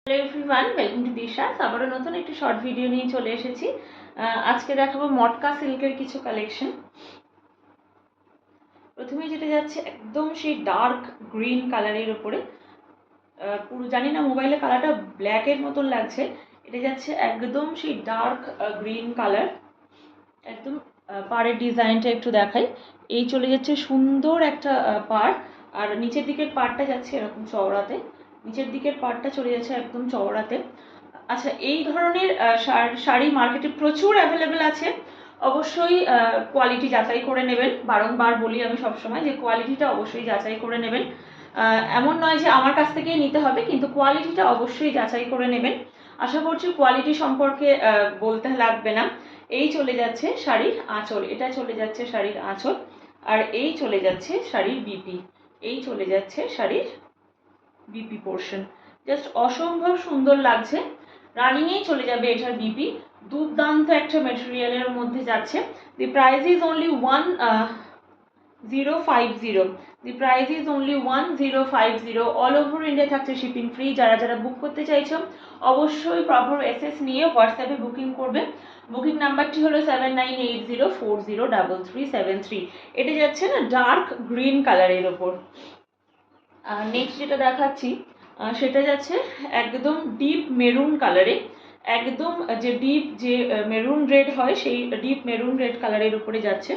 Hello everyone, welcome to দিশাস। আবারও নতুন একটি শর্ট ভিডিও নিয়ে চলে এসেছি। আজকে দেখাবো মটকা সিল্কের কিছু কালেকশন। প্রথমে যেটা যাচ্ছে একদম সেই ডার্ক গ্রিন কালারের উপরে, পুরো জানি না মোবাইলে কালারটা ব্ল্যাকের মতন লাগছে, এটা যাচ্ছে একদম সেই ডার্ক গ্রিন কালার। একদম পাড়ের ডিজাইনটা একটু দেখাই। এই চলে যাচ্ছে সুন্দর একটা পাড়, আর নিচের দিকের পাড়টা যাচ্ছে এরকম চওড়াতে, নিচের দিকের পাড়টা চলে যাচ্ছে একদম চওড়াতে। আচ্ছা, এই ধরনের শাড়ি মার্কেটে প্রচুর অ্যাভেলেবেল আছে। অবশ্যই কোয়ালিটি যাচাই করে নেবেন। বারংবার বলি আমি সবসময় যে কোয়ালিটিটা অবশ্যই যাচাই করে নেবেন। এমন নয় যে আমার কাছ থেকেই নিতে হবে, কিন্তু কোয়ালিটিটা অবশ্যই যাচাই করে নেবেন। আশা করছি কোয়ালিটি সম্পর্কে বলতে লাগবে না। এই চলে যাচ্ছে শাড়ির আঁচল, এটা চলে যাচ্ছে শাড়ির আঁচল, আর এই চলে যাচ্ছে শাড়ির বিপি, এই চলে যাচ্ছে শাড়ির বিপি পোর্শন। জাস্ট অসম্ভব সুন্দর লাগছে। রানিংয়েই চলে যাবে এটার বিপি। দুর্দান্ত একটা মেটেরিয়ালের মধ্যে যাচ্ছে। দি price is only 1050। The price is only 1050। All over India থাকছে শিপিং ফ্রি। যারা যারা বুক করতে চাইছো অবশ্যই প্রপার এসএস নিয়ে হোয়াটসঅ্যাপে বুকিং করবে। বুকিং নাম্বারটি হলো 7980403373। এটা যাচ্ছে না ডার্ক গ্রিন কালারের ওপর। নেক্সট যেটা দেখাচ্ছি সেটা যাচ্ছে একদম ডিপ মেরুন কালারে, একদম যে ডিপ যে মেরুন রেড হয় সেই ডিপ মেরুন রেড কালারের উপরে যাচ্ছে।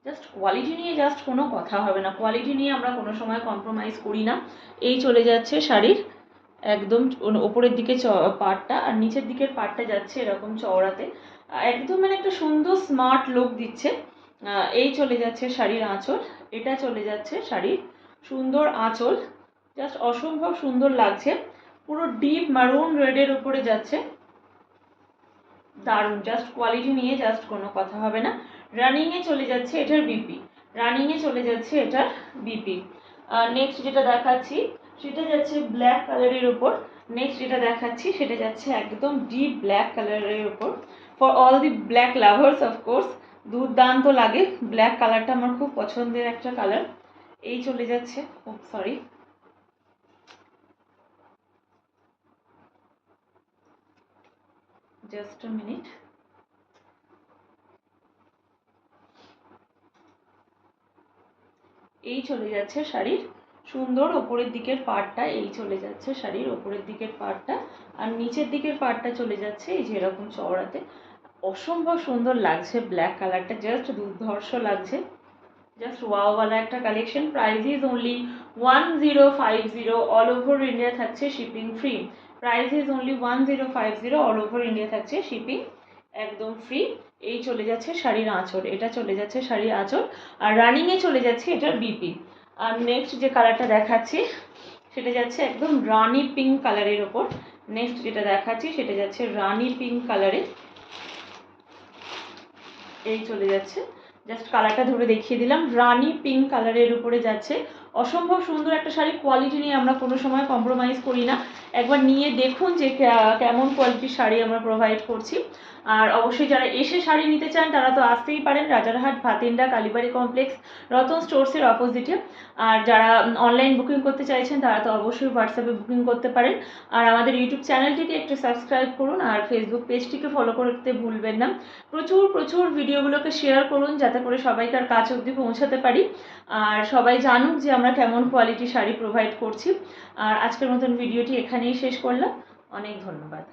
জাস্ট কোয়ালিটি নিয়ে জাস্ট কোনো কথা হবে না, কোয়ালিটি নিয়ে আমরা কোনো সময় কম্প্রোমাইজ করি না। এই চলে যাচ্ছে শাড়ির একদম ওপরের দিকে পাড়টা, আর নিচের দিকের পাড়টা যাচ্ছে এরকম চওড়াতে, একদম মানে একটা সুন্দর স্মার্ট লুক দিচ্ছে। এই চলে যাচ্ছে শাড়ির আঁচল, এটা চলে যাচ্ছে শাড়ির সুন্দর আঁচল। জাস্ট অসম্ভব সুন্দর লাগছে, পুরো ডিপ মারুন রেডের উপরে যাচ্ছে, দারুণ। জাস্ট কোয়ালিটি নিয়ে জাস্ট কোনো কথা হবে না। রানিংয়ে চলে যাচ্ছে এটার বিপি, রানিংয়ে চলে যাচ্ছে এটার বিপি। নেক্সট যেটা দেখাচ্ছি সেটা যাচ্ছে ব্ল্যাক কালারের উপর। নেক্সট যেটা দেখাচ্ছি সেটা যাচ্ছে একদম ডিপ ব্ল্যাক কালারের উপর। For all the black lovers of course, দুর্দান্ত লাগে। ব্ল্যাক কালারটা আমার খুব পছন্দের একটা কালার। এই চলে যাচ্ছে, ও সরি, জাস্ট আ মিনিট। এই চলে যাচ্ছে শাড়ির সুন্দর ওপরের দিকের পাড়টা, এই চলে যাচ্ছে শাড়ির ওপরের দিকের পাড়টা, আর নিচের দিকের পাড়টা চলে যাচ্ছে এই যে এরকম চওড়াতে। অসম্ভব সুন্দর লাগছে ব্ল্যাক কালারটা, জাস্ট দুর্ধর্ষ লাগছে। জাস্ট ওয়াওওয়ালা একটা collection. Price is only 1050। All over India থাকছে shipping free. Price is only 1050। All over India থাকছে শিপিং একদম ফ্রি। এই চলে যাচ্ছে শাড়ির আঁচল, এটা চলে যাচ্ছে শাড়ির আঁচল, আর রানিংয়ে চলে যাচ্ছে এটার বিপি। আর নেক্সট যে কালারটা দেখাচ্ছি সেটা যাচ্ছে একদম রানি পিঙ্ক কালারের ওপর। নেক্সট যেটা দেখাচ্ছি সেটা যাচ্ছে রানি পিঙ্ক কালারে, এই চলে যাচ্ছে। জাস্ট কালারটা ধরে দেখিয়ে দিলাম, রানি পিঙ্ক কালারের উপরে যাচ্ছে। অসম্ভব সুন্দর একটা শাড়ি। কোয়ালিটি নিয়ে আমরা কোনো সময় কম্প্রোমাইজ করি না। একবার নিয়ে দেখুন যে কেমন কোয়ালিটির শাড়ি আমরা প্রোভাইড করছি। আর অবশ্যই যারা এসে শাড়ি নিতে চান তারা তো আসতেই পারেন, রাজারহাট ভাতিন্ডা কালীবাড়ি কমপ্লেক্স রতন স্টোর্সের অপোজিটে। আর যারা অনলাইন বুকিং করতে চাইছেন তারা তো অবশ্যই হোয়াটসঅ্যাপে বুকিং করতে পারেন। আর আমাদের ইউটিউব চ্যানেলটিকে একটু সাবস্ক্রাইব করুন, আর ফেসবুক পেজটিকে ফলো করতে ভুলবেন না। প্রচুর প্রচুর ভিডিওগুলোকে শেয়ার করুন যাতে করে সবাইকার কাছ অবধি পৌঁছাতে পারি, আর সবাই জানুক যে আমরা কেমন কোয়ালিটি শাড়ি প্রোভাইড করছি। আর আজকের মতন ভিডিওটি এখানেই শেষ করলাম। অনেক ধন্যবাদ।